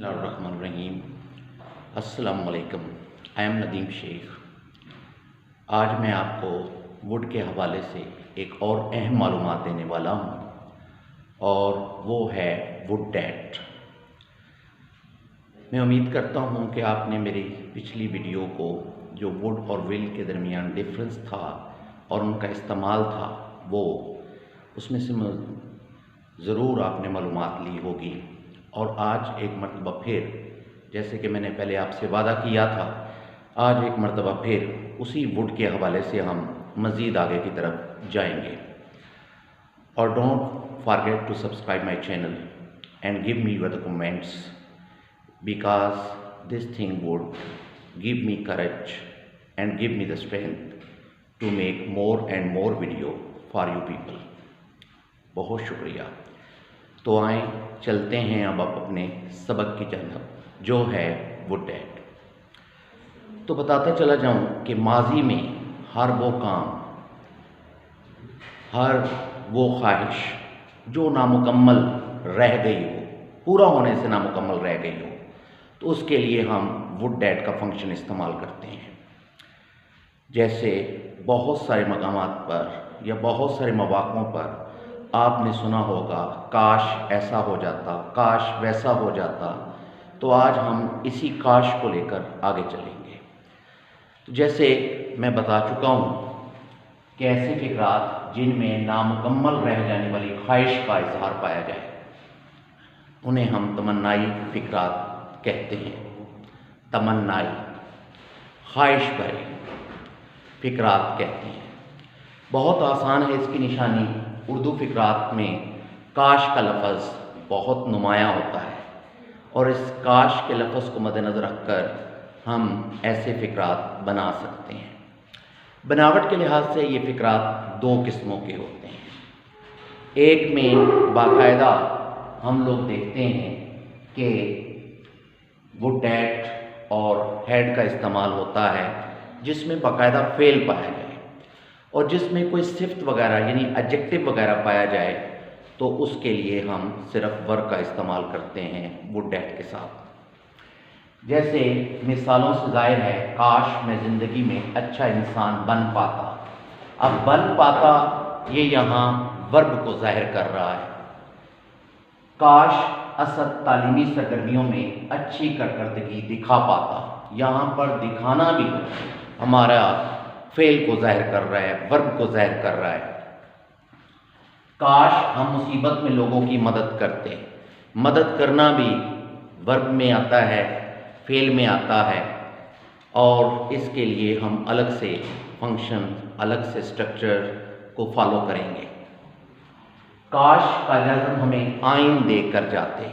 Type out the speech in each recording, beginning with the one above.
बिस्मिल्लाहिर्रहमानिर्रहीम। अस्सलामु अलैकुम। I am Nadeem Shaikh. आज मैं आपको वुड के हवाले से एक और अहम मालूमात देने वाला हूँ और वो है वुड डेट। मैं उम्मीद करता हूँ कि आपने मेरी पिछली वीडियो को जो वुड और विल के दरमियान डिफरेंस था और उनका इस्तेमाल था वो उसमें से ज़रूर आपने मालूमात ली होगी। और आज एक मरतबा फिर, जैसे कि मैंने पहले आपसे वादा किया था, आज एक मरतबा फिर उसी वुड के हवाले से हम मज़ीद आगे की तरफ जाएंगे। और don't forget to subscribe my channel and give me your comments because this thing would give me courage and give me the strength to make more and more video for you people. बहुत शुक्रिया। तो आए चलते हैं अब आप अपने सबक की जानब, जो है वुड डेट। तो बताते चला जाऊं कि माजी में हर वो काम, हर वो ख्वाहिश जो नामुकम्मल रह गई हो, पूरा होने से नामुकम्मल रह गई हो, तो उसके लिए हम वुड डेट का फंक्शन इस्तेमाल करते हैं। जैसे बहुत सारे मकामात पर या बहुत सारे मौक़ों पर आपने सुना होगा, काश ऐसा हो जाता, काश वैसा हो जाता। तो आज हम इसी काश को लेकर आगे चलेंगे। तो जैसे मैं बता चुका हूँ कि ऐसे फ़िक्रात जिनमें नामुकम्मल रह जाने वाली ख्वाहिश का इजहार पाया जाए, उन्हें हम तमन्नाई फ़िक्रात कहते हैं। तमन्नाई, ख्वाहिश भरे फ़िक्रात कहते हैं। बहुत आसान है इसकी निशानी। उर्दू फ़िक्रात में काश का लफ्ज़ बहुत नुमायाँ होता है और इस काश के लफ्ज़ को मद्देनज़र रखकर हम ऐसे फ़िक्रात बना सकते हैं। बनावट के लिहाज से ये फ़िक्रात दो किस्मों के होते हैं। एक में बाकायदा हम लोग देखते हैं कि वुड डेट और हेड का इस्तेमाल होता है, जिसमें बाकायदा फ़ेल पाया जाए, और जिसमें कोई सिफ्त वगैरह यानी एडजेक्टिव वगैरह पाया जाए तो उसके लिए हम सिर्फ वर्ब का इस्तेमाल करते हैं वुड डेट के साथ। जैसे मिसालों से ज़ाहिर है, काश मैं ज़िंदगी में अच्छा इंसान बन पाता। अब बन पाता ये यहाँ वर्ब को ज़ाहिर कर रहा है। काश असद तालीमी सरगर्मियों में अच्छी कारकर्दगी दिखा पाता, यहाँ पर दिखाना भी हमारा फ़ेल को ज़ाहिर कर रहा है, वर्ब को ज़ाहिर कर रहा है। काश हम मुसीबत में लोगों की मदद करते। मदद करना भी वर्ब में आता है, फ़ेल में आता है, और इसके लिए हम अलग से फंक्शन, अलग से स्ट्रक्चर को फॉलो करेंगे। काश कायद-ए-आज़म हमें आइन दे कर जाते।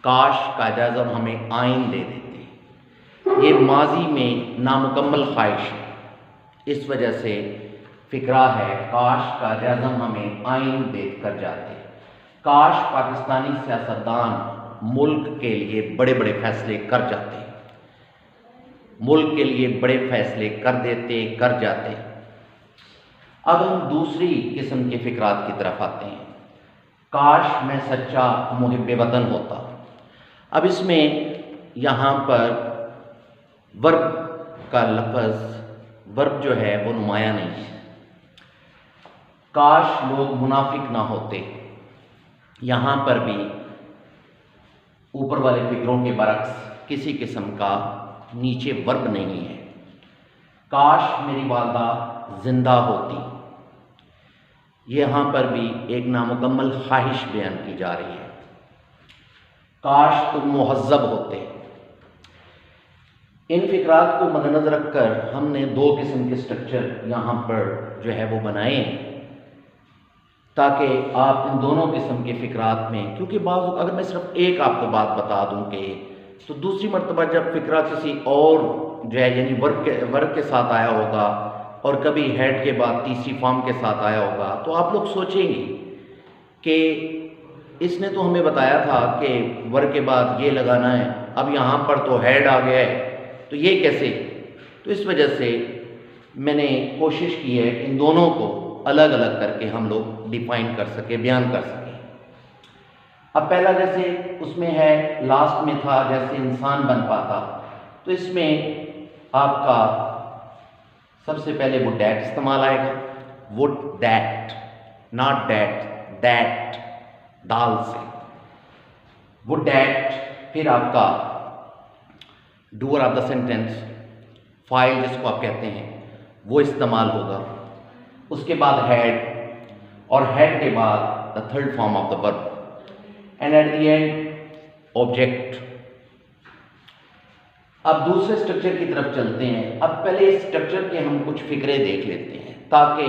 काश कायद-ए-आज़म हमें आइन दे देते। ये माजी में नामुकम्मल ख्वाहिश है, इस वजह से फ़िक्रा है काश कायद-ए-आज़म हमें आइन दे कर जाते। काश पाकिस्तानी सियासतदान मुल्क के लिए बड़े बड़े फ़ैसले कर जाते, मुल्क के लिए बड़े फ़ैसले कर जाते। अब हम दूसरी किस्म के फ़िक्रात की तरफ आते हैं। काश मैं सच्चा मुहिब्बे वतन होता। अब इसमें यहाँ पर वर्ब का लफ्ज़, वर्ब जो है वो नुमाया नहीं है। काश लोग मुनाफिक ना होते, यहाँ पर भी ऊपर वाले फ़िक्रों के बरक्स किसी किस्म का नीचे वर्ब नहीं है। काश मेरी वालदा ज़िंदा होती, यहाँ पर भी एक नामुकम्मल ख्वाहिश बयान की जा रही है। काश तुम मुहज़्ज़ब होते। इन फ़िक्रात को मद्देनज़र रखकर हमने दो किस्म के स्ट्रक्चर यहाँ पर जो है वो बनाए हैं, ताकि आप इन दोनों किस्म के फ़िक्रात में, क्योंकि अगर मैं सिर्फ एक आपको बात बता दूं कि तो दूसरी मरतबा जब फ़िक्रा किसी और जो है यानी वर्ब के साथ आया होगा और कभी हेड के बाद तीसरी फॉर्म के साथ आया होगा, तो आप लोग सोचेंगे कि इसने तो हमें बताया था कि वर्ब के बाद ये लगाना है, अब यहाँ पर तो हेड आ गया है, तो ये कैसे। तो इस वजह से मैंने कोशिश की है इन दोनों को अलग अलग करके हम लोग डिफ़ाइन कर सके, बयान कर सकें। अब पहला जैसे उसमें है, लास्ट में था जैसे इंसान बन पाता, तो इसमें आपका सबसे पहले वुड दैट इस्तेमाल आएगा। Would that, not that, that दाल से, वुड दैट। फिर आपका डूअर ऑफ द सेंटेंस, फाइल जिसको आप कहते हैं, वो इस्तेमाल होगा। उसके बाद हैड, और हैड के बाद the third form of the verb, and at the end object. अब दूसरे स्ट्रक्चर की तरफ चलते हैं। अब पहले इस स्ट्रक्चर के हम कुछ फिक्रे देख लेते हैं ताकि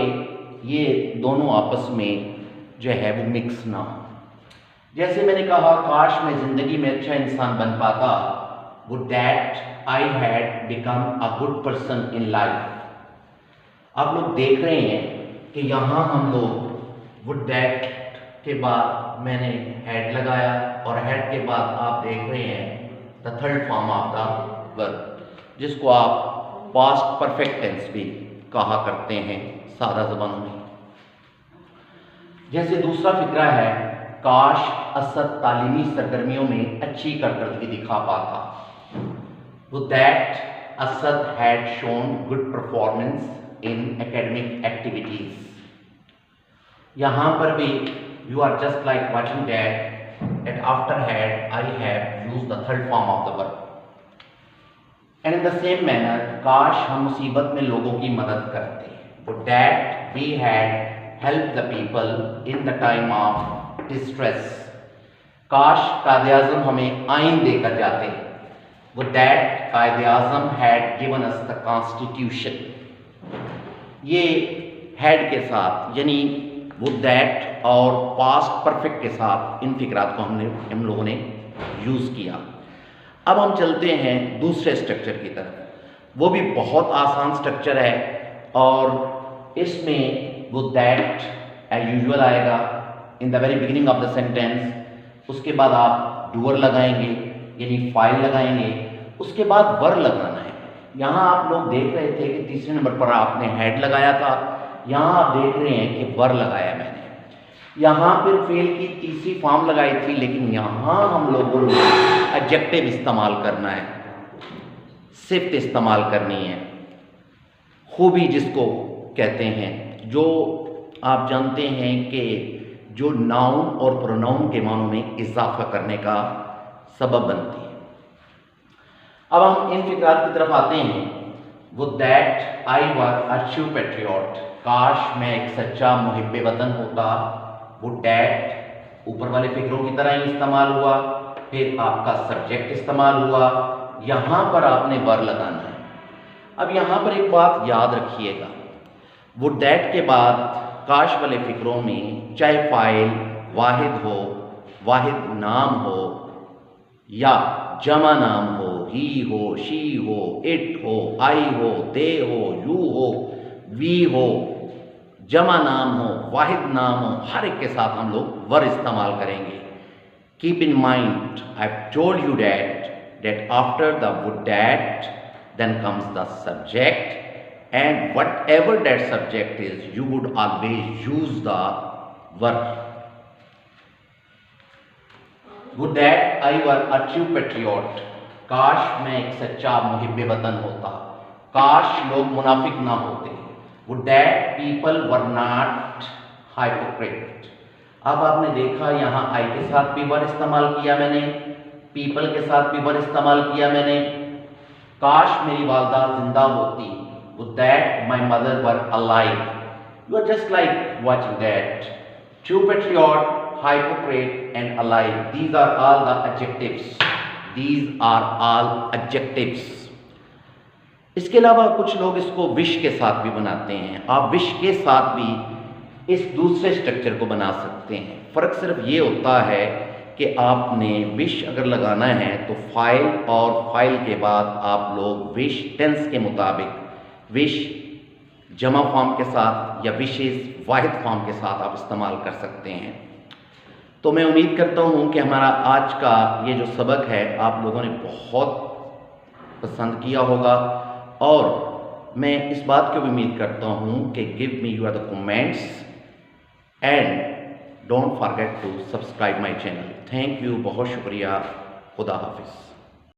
ये दोनों आपस में जो है वो मिक्स ना हो। जैसे मैंने कहा, काश मैं जिंदगी में अच्छा इंसान बन पाता, would that I had become a good person in life. आप लोग देख रहे हैं कि यहाँ हम लोग वुड दैट के बाद मैंने हैड लगाया, और हैड के बाद आप देख रहे हैं the third form of the verb, जिसको आप पास्ट परफेक्ट टेंस भी कहा करते हैं सादा ज़बानों में। जैसे दूसरा फिक्रा है, काश असद तालीमी सरगर्मियों में अच्छी कारकर्दगी दिखा पाता, would that Asad had shown good performance in academic activities. यहाँ पर भी you are just like watching that after had I have used the third form of the verb. And in the same manner, काश हम मुसीबत में लोगों की मदद करते, would that we had helped the people in the time of distress. काश कायदे-आज़म हमें आइन देकर जाते, would that कायदे-आज़म had given us the constitution. ये had के साथ यानी would that और पास्ट परफेक्ट के साथ इन फिक्रात को हम लोगों ने यूज़ किया। अब हम चलते हैं दूसरे स्ट्रक्चर की तरफ। वो भी बहुत आसान स्ट्रक्चर है, और इसमें वुड दैट एज यूजुअल आएगा in the very beginning of the sentence. उसके बाद आप डूअर लगाएंगे यानी फाइल लगाएंगे, उसके बाद वर लगाना है। यहाँ आप लोग देख रहे थे कि तीसरे नंबर पर आपने हैड लगाया था, यहाँ आप देख रहे हैं कि वर लगाया मैंने। यहाँ फिर फेल की तीसरी फॉर्म लगाई थी, लेकिन यहाँ हम लोगों ने एडजेक्टिव इस्तेमाल करना है, सिफ्त इस्तेमाल करनी है, खूबी जिसको कहते हैं, जो आप जानते हैं कि जो नाउन और प्रोनाउन के मानों में इजाफा करने का सबब बनती है। अब हम इन फिक्रात की तरफ आते हैं। Would that I were a true patriot, काश मैं एक सच्चा मुहिब्बे वतन होता। वुड दैट ऊपर वाले फिक्रों की तरह ही इस्तेमाल हुआ, फिर आपका सब्जेक्ट इस्तेमाल हुआ, यहाँ पर आपने वर लगाना है। अब यहाँ पर एक बात याद रखिएगा, वुड दैट के बाद काश वाले फिक्रों में चाहे फाइल वाहिद हो, वाहिद नाम हो, या जमा नाम हो, ही हो, शी हो, इट हो, आई हो, दे हो, यू हो, वी हो, जमा नाम हो, वाहिद नाम हो, हर एक के साथ हम लोग वर इस्तेमाल करेंगे। Keep in mind, I have told you that after the word that then comes the subject, and whatever that subject is, you would always use the verb. Would that I were a true patriot, काश मैं एक सच्चा मुहिब्बे वतन होता, काश लोग मुनाफिक ना होते। Would that people were not hypocrite. अब आपने देखा यहाँ I के साथ भी वर इस्तेमाल किया मैंने, people के साथ भी वर इस्तेमाल किया मैंने। काश मेरी वालदा जिंदा होती, would that my mother were alive. You are just like watching that. True patriot, hypocrite and alive. These are all the adjectives. These are all adjectives. इसके अलावा कुछ लोग इसको विश के साथ भी बनाते हैं। आप विश के साथ भी इस दूसरे स्ट्रक्चर को बना सकते हैं। फ़र्क सिर्फ ये होता है कि आपने विश अगर लगाना है तो फाइल और फाइल के बाद आप लोग विश टेंस के मुताबिक विश जमा फॉर्म के साथ या विशेष वाहिद फॉर्म के साथ आप इस्तेमाल कर सकते हैं। तो मैं उम्मीद करता हूँ कि हमारा आज का ये जो सबक है आप लोगों ने बहुत पसंद किया होगा, और मैं इस बात की भी उम्मीद करता हूँ कि give me your the comments and don't forget to subscribe my channel. Thank you, बहुत शुक्रिया, खुदा हाफिज़।